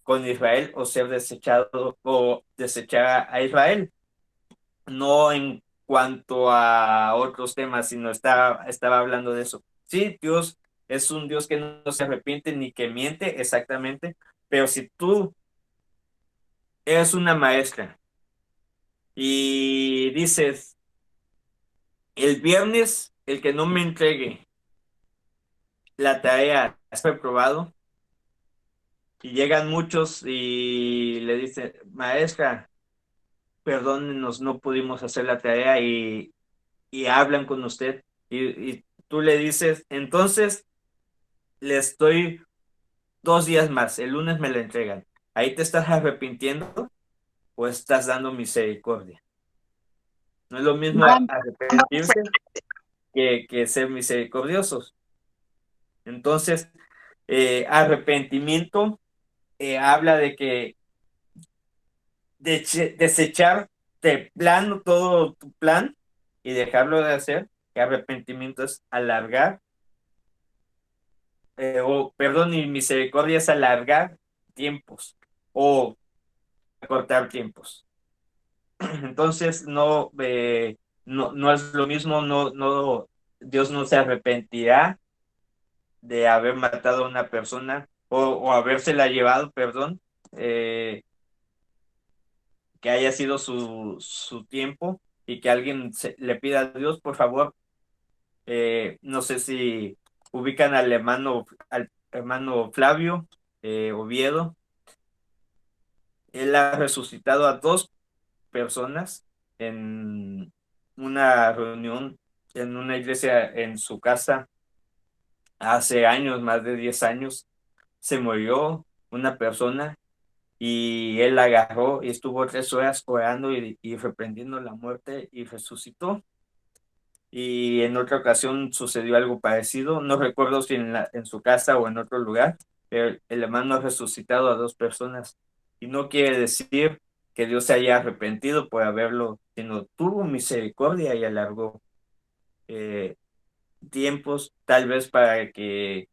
con Israel, o ser desechado o desechar a Israel, no en cuanto a otros temas, sino estaba hablando de eso. Sí, Dios es un Dios que no se arrepiente ni que miente, exactamente, pero si tú eres una maestra y dices: el viernes, el que no me entregue la tarea es reprobado, y llegan muchos y le dicen: maestra, perdónenos, no pudimos hacer la tarea, y hablan con usted, y tú le dices: entonces le estoy 2 días más, el lunes me la entregan. ¿Ahí te estás arrepintiendo o estás dando misericordia? No es lo mismo arrepentirse que ser misericordiosos. Entonces, arrepentimiento habla de que desechar de plano todo tu plan y dejarlo de hacer. Que arrepentimiento es alargar, o perdón, y misericordia es alargar tiempos o cortar tiempos. Entonces, no es lo mismo. Dios no se arrepentirá de haber matado a una persona, o habérsela llevado, perdón, que haya sido su tiempo, y que alguien le pida a Dios: por favor, no sé si ubican al hermano Flavio Oviedo. Él ha resucitado a 2 personas en una reunión en una iglesia en su casa hace años, más de 10 años. Se murió una persona y él la agarró y estuvo 3 horas orando y reprendiendo la muerte, y resucitó. Y en otra ocasión sucedió algo parecido, no recuerdo si en su casa o en otro lugar, pero el hermano ha resucitado a 2 personas. Y no quiere decir que Dios se haya arrepentido por haberlo, sino tuvo misericordia y alargó eh, tiempos, tal vez para que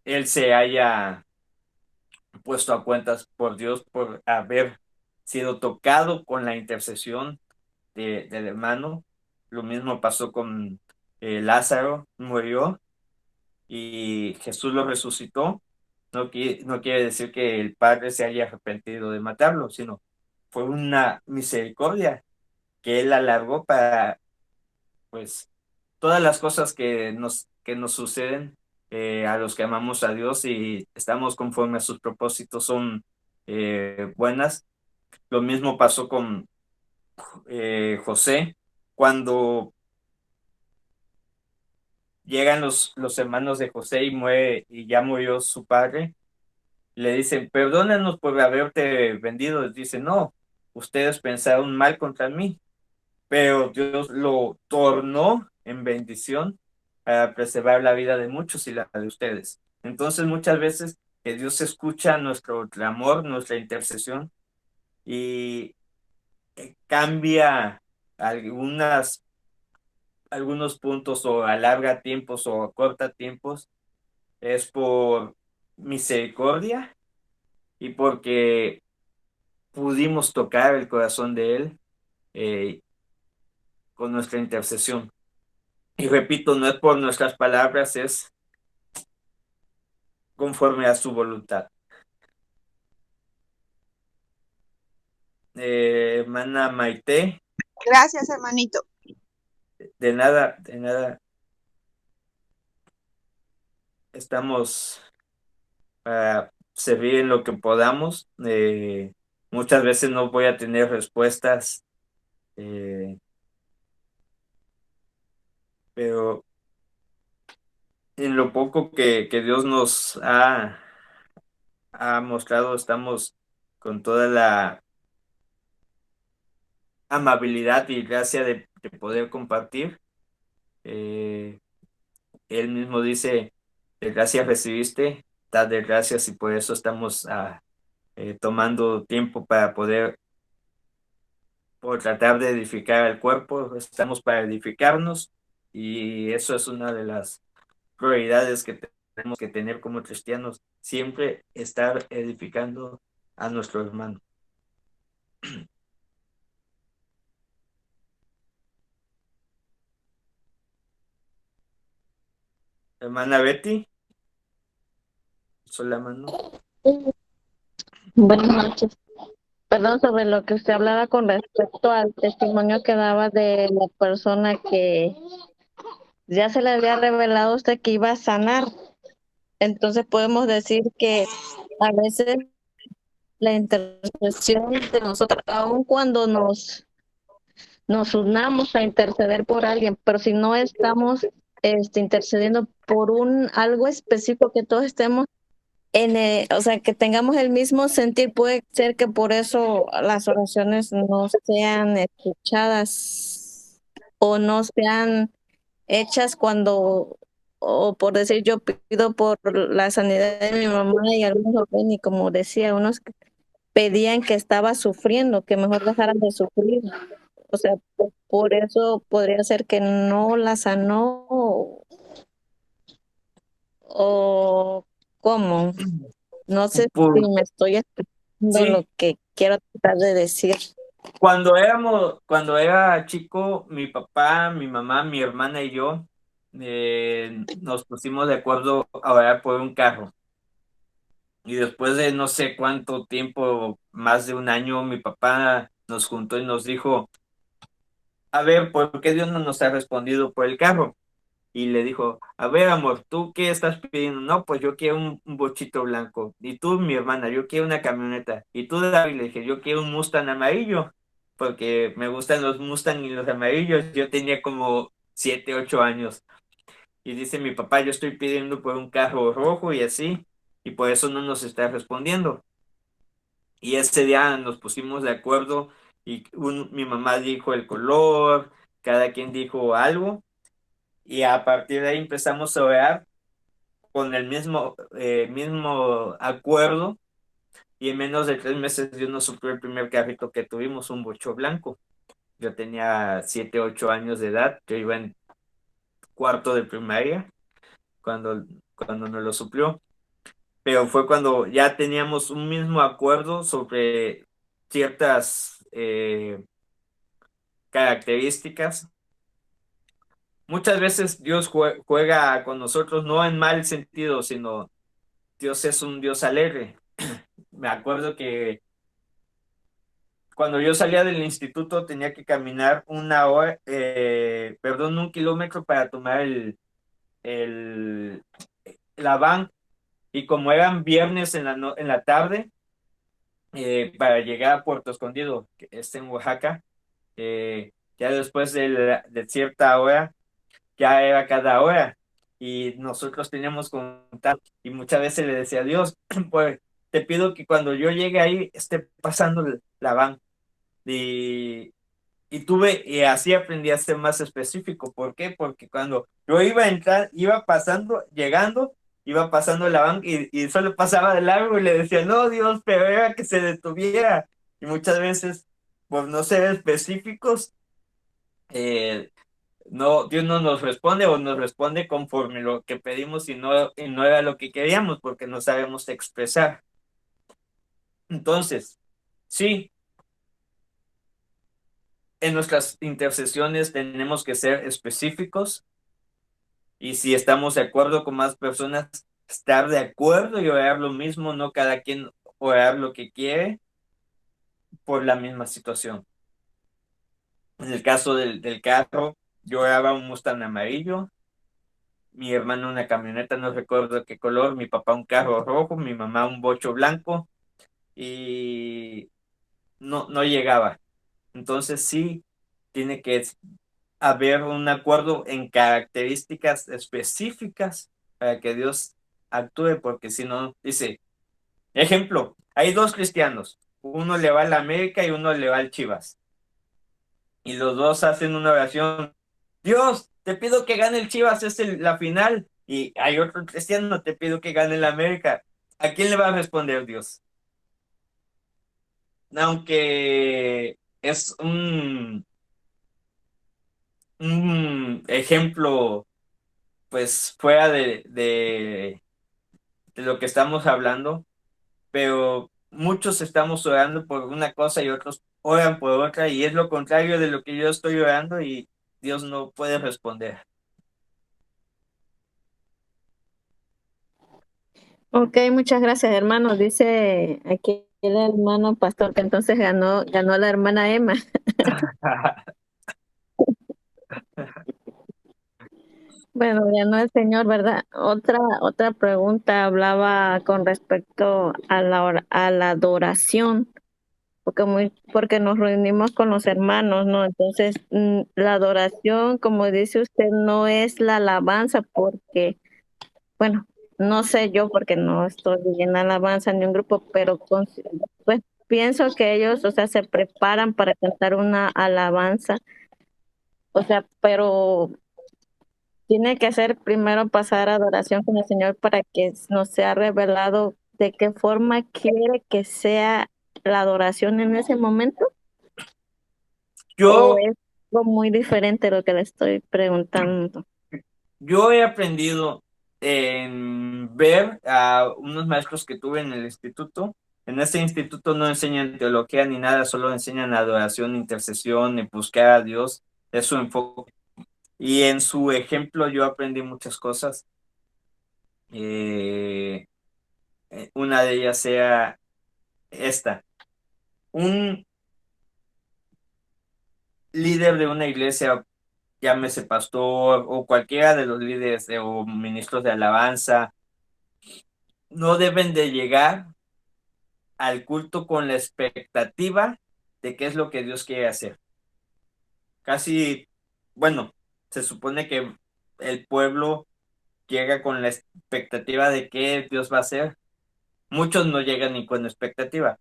él se haya puesto a cuentas por Dios por haber sido tocado con la intercesión del hermano. Lo mismo pasó con Lázaro, murió y Jesús lo resucitó. No quiere decir que el Padre se haya arrepentido de matarlo, sino fue una misericordia que él alargó para, pues, todas las cosas que nos suceden a los que amamos a Dios y estamos conforme a sus propósitos son buenas. Lo mismo pasó con José, cuando llegan los hermanos de José y muere, y ya murió su padre. Le dicen, perdónanos por haberte vendido. Dice, no, ustedes pensaron mal contra mí, pero Dios lo tornó en bendición para preservar la vida de muchos y la de ustedes. Entonces, muchas veces que Dios escucha nuestro clamor, nuestra intercesión, y cambia algunos puntos, o alarga tiempos o acorta tiempos, es por misericordia y porque pudimos tocar el corazón de Él eh, con nuestra intercesión. Y repito, no es por nuestras palabras, es conforme a su voluntad. Hermana Maite, Gracias, hermanito. de nada, de nada. Estamos para servir en lo que podamos. Muchas veces no voy a tener respuestas, pero en lo poco que Dios nos ha mostrado, estamos con toda la amabilidad y gracia de poder compartir. Él mismo dice, de gracias recibiste, dad de gracias, y por eso estamos tomando tiempo para poder, por tratar de edificar el cuerpo. Estamos para edificarnos, y eso es una de las prioridades que tenemos que tener como cristianos, siempre estar edificando a nuestro hermano. Hermana Betty, soy la mano. Buenas noches. Perdón, sobre lo que usted hablaba con respecto al testimonio que daba de la persona que ya se le había revelado a usted que iba a sanar. Entonces podemos decir que a veces la intercesión de nosotros, aun cuando nos unamos a interceder por alguien, pero si no estamos intercediendo por algo específico que todos estemos o sea, que tengamos el mismo sentir, puede ser que por eso las oraciones no sean escuchadas o no sean hechas cuando, o por decir, yo pido por la sanidad de mi mamá y algunos lo ven y como decía, unos pedían que estaba sufriendo, que mejor dejaran de sufrir. O sea, por eso podría ser que no la sanó o cómo. No sé si me estoy explicando Sí, lo que quiero tratar de decir. cuando era chico, mi papá, mi mamá, mi hermana y yo nos pusimos de acuerdo a orar por un carro. Y después de no sé cuánto tiempo, más de un año, mi papá nos juntó y nos dijo, a ver, ¿por qué Dios no nos ha respondido por el carro? Y le dijo, a ver, amor, ¿tú qué estás pidiendo? No, pues yo quiero un bochito blanco. Y tú, mi hermana, yo quiero una camioneta. Y tú, David, le dije, yo quiero un Mustang amarillo, porque me gustan los Mustang y los amarillos. Yo tenía como 7, 8 años. Y dice mi papá, yo estoy pidiendo por un carro rojo y así, y por eso no nos está respondiendo. Y ese día nos pusimos de acuerdo, y mi mamá dijo el color, cada quien dijo algo, y a partir de ahí empezamos a orar con el mismo acuerdo, y en menos de 3 meses Dios nos suplió el primer carrito que tuvimos, un bocho blanco. Yo tenía 7, 8 años de edad, yo iba en cuarto de primaria cuando nos lo suplió, pero fue cuando ya teníamos un mismo acuerdo sobre ciertas características. Muchas veces Dios juega con nosotros, no en mal sentido, sino Dios es un Dios alegre. Me acuerdo que cuando yo salía del instituto tenía que caminar 1 hora, perdón, 1 kilómetro para tomar el, la van, y como eran viernes en en la tarde, para llegar a Puerto Escondido, que está en Oaxaca, ya después de cierta hora, ya era cada hora. y nosotros teníamos contacto y muchas veces le decía a Dios, pues te pido que cuando yo llegue ahí esté pasando la van. Y, y así aprendí a ser más específico. ¿Por qué? Porque cuando yo iba a entrar, iba pasando, llegando, iba pasando la banca y solo pasaba de largo y le decía, no, Dios, pero era que se detuviera. Y muchas veces, por no ser específicos, eh, no, Dios no nos responde o nos responde conforme lo que pedimos y no era lo que queríamos porque no sabemos expresar. Entonces, sí, en nuestras intercesiones tenemos que ser específicos y si estamos de acuerdo con más personas, estar de acuerdo y orar lo mismo, no cada quien orar lo que quiere por la misma situación. En el caso del carro, yo oraba un Mustang amarillo, mi hermano una camioneta, no recuerdo qué color, mi papá un carro rojo, mi mamá un bocho blanco y no llegaba. Entonces sí, tiene que haber un acuerdo en características específicas para que Dios actúe, porque si no, dice, ejemplo, hay dos cristianos, uno le va al América y uno le va al Chivas, y los dos hacen una oración, Dios, te pido que gane el Chivas, es la final, y hay otro cristiano, te pido que gane el América. ¿A quién le va a responder Dios? Aunque es un ejemplo pues fuera de lo que estamos hablando, pero muchos estamos orando por una cosa y otros oran por otra y es lo contrario de lo que yo estoy orando y Dios no puede responder. Ok, muchas gracias, hermano. Dice aquí el hermano pastor que entonces ganó la hermana Emma. Bueno, ganó el Señor, ¿verdad? Otra pregunta hablaba con respecto a a la adoración, porque nos reunimos con los hermanos, ¿no? Entonces, la adoración, como dice usted, no es la alabanza, porque bueno, no sé yo porque no estoy en alabanza ni un grupo, pero pues pienso que ellos, o sea, se preparan para cantar una alabanza, o sea, pero tiene que ser primero pasar adoración con el Señor para que nos sea revelado de qué forma quiere que sea la adoración en ese momento, o Yo, es algo muy diferente lo que le estoy preguntando. yo he aprendido en ver a unos maestros que tuve en el instituto. En este instituto no enseñan teología ni nada, solo enseñan adoración, intercesión, y buscar a Dios. Es su enfoque. Y en su ejemplo yo aprendí muchas cosas. Eh, una de ellas sea esta. Un líder de una iglesia, llámese pastor o cualquiera de los líderes o ministros de alabanza, no deben de llegar al culto con la expectativa de qué es lo que Dios quiere hacer. Casi, bueno, se supone que el pueblo llega con la expectativa de qué Dios va a hacer. Muchos no llegan ni con expectativa,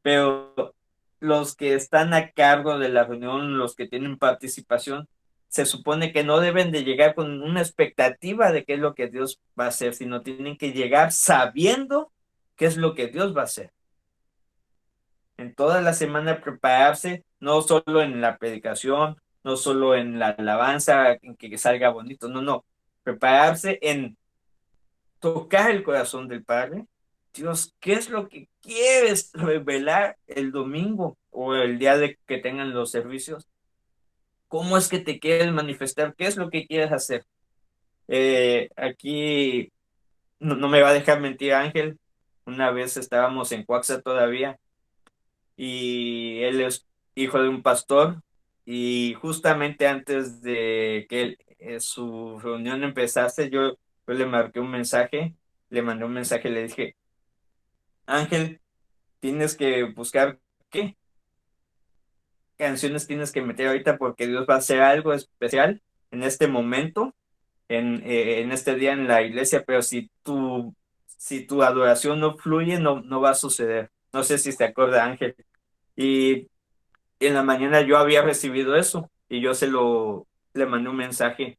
pero los que están a cargo de la reunión, los que tienen participación, se supone que no deben de llegar con una expectativa de qué es lo que Dios va a hacer, sino tienen que llegar sabiendo qué es lo que Dios va a hacer. En toda la semana prepararse, no solo en la predicación, no solo en la alabanza, en que salga bonito, no, prepararse en tocar el corazón del Padre. Dios, ¿qué es lo que quieres revelar el domingo o el día de que tengan los servicios? ¿Cómo es que te quieres manifestar? ¿Qué es lo que quieres hacer? Aquí no me va a dejar mentir Ángel. Una vez estábamos en Coaxa todavía y él es hijo de un pastor y justamente antes de que su reunión empezase, yo le marqué un mensaje, le mandé un mensaje, le dije, Ángel, tienes que buscar qué canciones tienes que meter ahorita porque Dios va a hacer algo especial en este momento en este día en la iglesia, pero si tu adoración no fluye, no va a suceder. No sé si te acuerdas, Ángel. Y en la mañana yo había recibido eso y yo le mandé un mensaje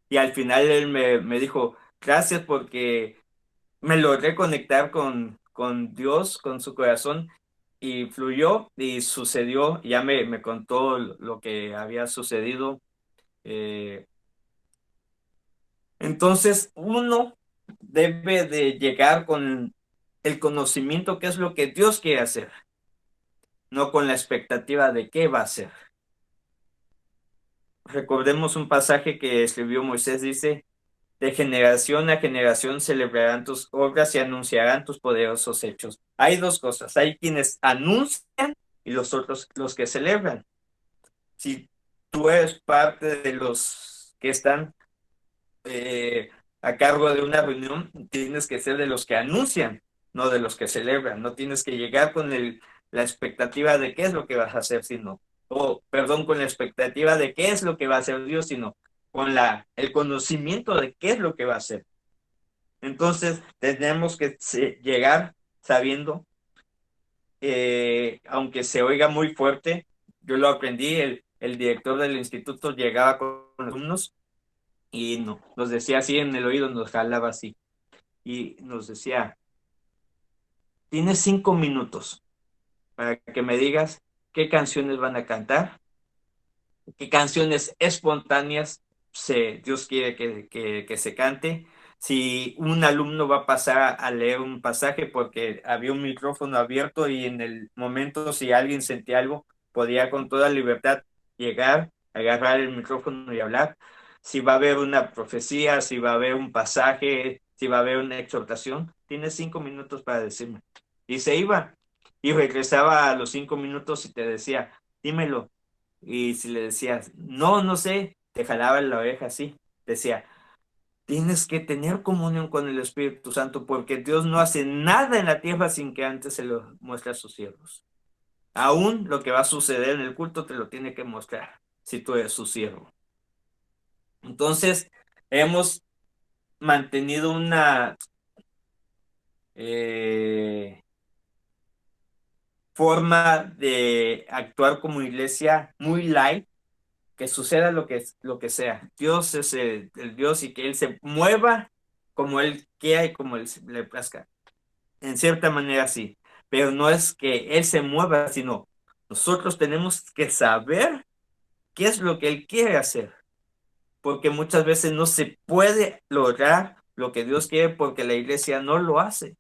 y al final él me dijo, gracias porque me logré conectar con Dios, con su corazón y fluyó y sucedió, ya me contó lo que había sucedido. Eh, entonces uno debe de llegar con el conocimiento que es lo que Dios quiere hacer, no con la expectativa de qué va a hacer. Recordemos un pasaje que escribió Moisés, dice, de generación a generación celebrarán tus obras y anunciarán tus poderosos hechos. Hay dos cosas, hay quienes anuncian y los otros los que celebran. Si tú eres parte de los que están a cargo de una reunión, tienes que ser de los que anuncian, no de los que celebran. No tienes que llegar con la expectativa de qué es lo que vas a hacer, sino, o perdón, con la expectativa de qué es lo que va a hacer Dios, sino con el conocimiento de qué es lo que va a hacer. Entonces, tenemos que llegar sabiendo, aunque se oiga muy fuerte, yo lo aprendí, el director del instituto llegaba con los alumnos y nos decía así en el oído, nos jalaba así y nos decía, tienes 5 minutos para que me digas qué canciones van a cantar, qué canciones espontáneas Dios quiere que se cante, si un alumno va a pasar a leer un pasaje porque había un micrófono abierto y en el momento si alguien sentía algo, podía con toda libertad llegar, agarrar el micrófono y hablar. Si va a haber una profecía, si va a haber un pasaje, si va a haber una exhortación, tienes 5 minutos para decirme. Y se iba y regresaba a los 5 minutos y te decía, dímelo. Y si le decías, no sé, te jalaba la oreja así. Decía, tienes que tener comunión con el Espíritu Santo porque Dios no hace nada en la tierra sin que antes se lo muestre a sus siervos. Aún lo que va a suceder en el culto te lo tiene que mostrar si tú eres su siervo. Entonces, hemos mantenido una forma de actuar como iglesia muy light, que suceda lo que sea. Dios es el Dios y que Él se mueva como Él quiera y como Él le plazca. En cierta manera sí, pero no es que Él se mueva, sino nosotros tenemos que saber qué es lo que Él quiere hacer, porque muchas veces no se puede lograr lo que Dios quiere porque la iglesia no lo hace.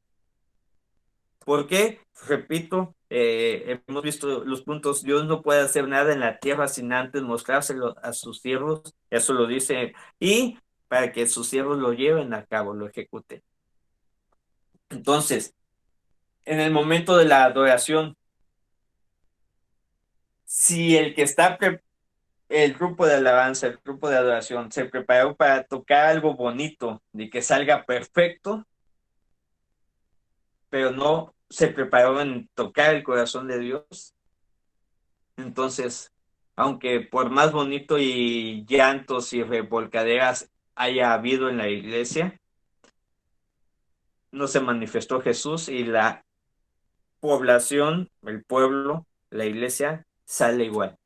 ¿Por qué? Repito, hemos visto los puntos, Dios no puede hacer nada en la tierra sin antes mostrárselo a sus siervos, eso lo dice, y para que sus siervos lo lleven a cabo, lo ejecuten. Entonces, en el momento de la adoración, si el que está, el grupo de alabanza, el grupo de adoración, se preparó para tocar algo bonito y que salga perfecto, pero no se preparó en tocar el corazón de Dios, entonces, aunque por más bonito y llantos y revolcaderas haya habido en la iglesia, no se manifestó Jesús y la población, el pueblo, la iglesia sale igual.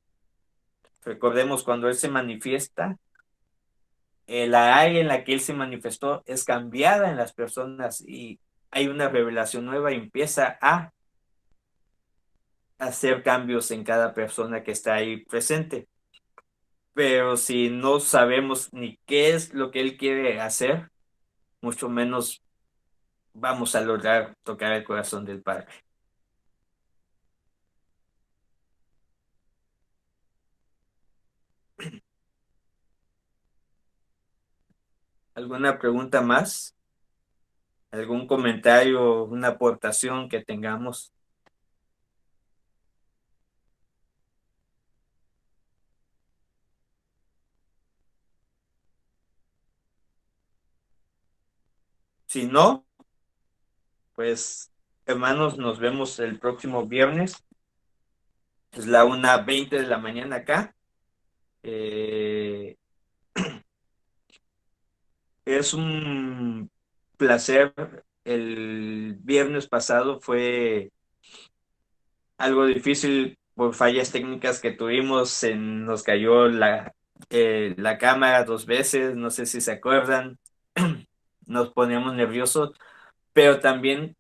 Recordemos cuando Él se manifiesta, la área en la que Él se manifestó es cambiada en las personas y hay una revelación nueva y empieza a hacer cambios en cada persona que está ahí presente. Pero si no sabemos ni qué es lo que Él quiere hacer, mucho menos vamos a lograr tocar el corazón del Padre. ¿Alguna pregunta más? ¿Algún comentario, una aportación que tengamos? Si no, pues hermanos, nos vemos el próximo viernes. Es la 1:20 de la mañana acá. Es un placer. El viernes pasado fue algo difícil por fallas técnicas que tuvimos. Nos cayó la cámara 2 veces, no sé si se acuerdan. Nos poníamos nerviosos, pero también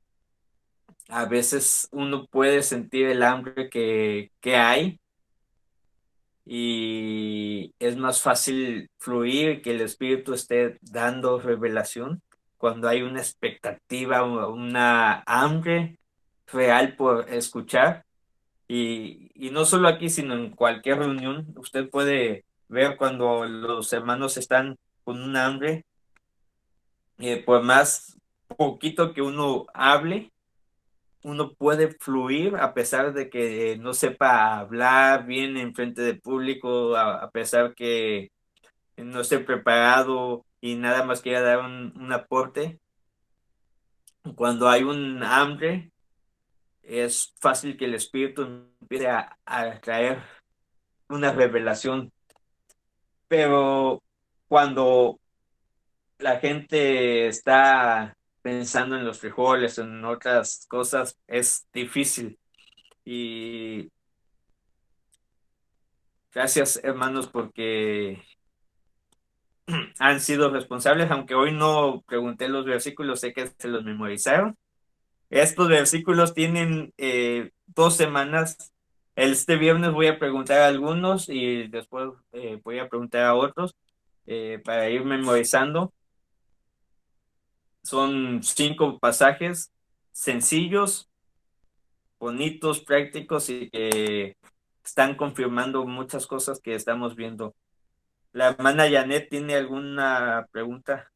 a veces uno puede sentir el hambre que hay y es más fácil fluir, que el espíritu esté dando revelación cuando hay una expectativa, una hambre real por escuchar. Y no solo aquí, sino en cualquier reunión, usted puede ver cuando los hermanos están con un hambre, por más poquito que uno hable, uno puede fluir a pesar de que no sepa hablar bien en frente de público, a pesar que no esté preparado y nada más quiera dar un aporte. Cuando hay un hambre, es fácil que el espíritu empiece a traer una revelación, pero cuando la gente está pensando en los frijoles o en otras cosas, es difícil. Y gracias, hermanos, porque han sido responsables, aunque hoy no pregunté los versículos, sé que se los memorizaron. Estos versículos tienen 2 semanas. Este viernes voy a preguntar a algunos y después voy a preguntar a otros para ir memorizando. Son 5 pasajes sencillos, bonitos, prácticos y que están confirmando muchas cosas que estamos viendo. La hermana Janet tiene alguna pregunta.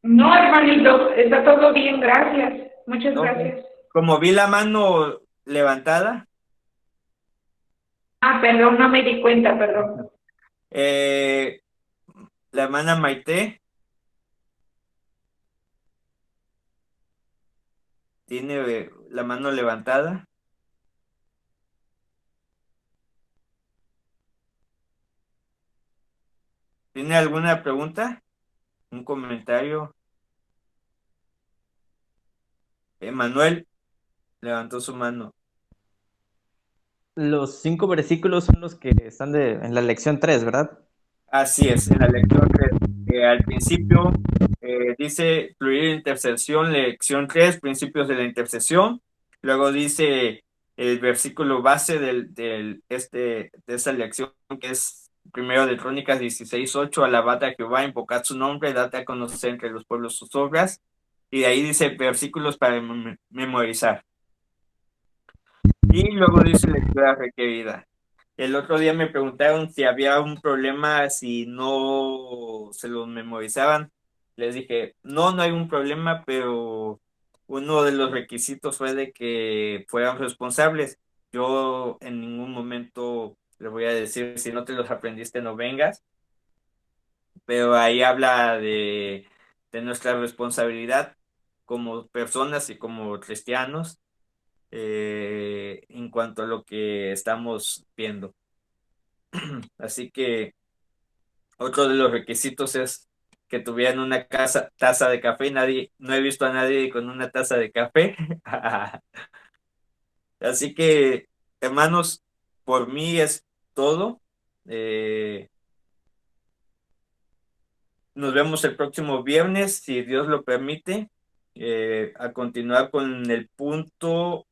No, hermanito, está todo bien, gracias. Muchas Ok. gracias. Como vi la mano levantada, Ah, perdón, no me di cuenta, perdón. eh, la hermana Maite tiene la mano levantada. ¿Tiene alguna pregunta? ¿Un comentario? Manuel levantó su mano. Los 5 versículos son los que están en la lección 3, ¿verdad? Así es, en la lección 3. Al principio dice fluir en intercesión, lección 3, principios de la intercesión. Luego dice el versículo base de esa lección, que es primero de Crónicas 16:8, alabad a Jehová, invocad su nombre, date a conocer entre los pueblos sus obras. Y de ahí dice versículos para memorizar. Y luego dice lectura requerida. El otro día me preguntaron si había un problema si no se los memorizaban. Les dije, no, no hay un problema, pero uno de los requisitos fue de que fueran responsables. Yo en ningún momento le voy a decir, si no te los aprendiste, no vengas, pero ahí habla de nuestra responsabilidad como personas y como cristianos en cuanto a lo que estamos viendo. Así que otro de los requisitos es que tuvieran una taza de café. No he visto a nadie con una taza de café. Así que, hermanos, por mí es todo. Eh, Nos vemos el próximo viernes, si Dios lo permite, a continuar con el punto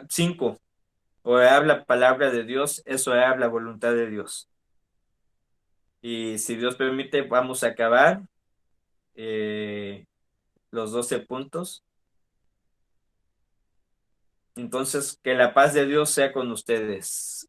5. Orar la palabra de Dios es orar la voluntad de Dios. Y si Dios permite, vamos a acabar los 12 puntos. Entonces, que la paz de Dios sea con ustedes.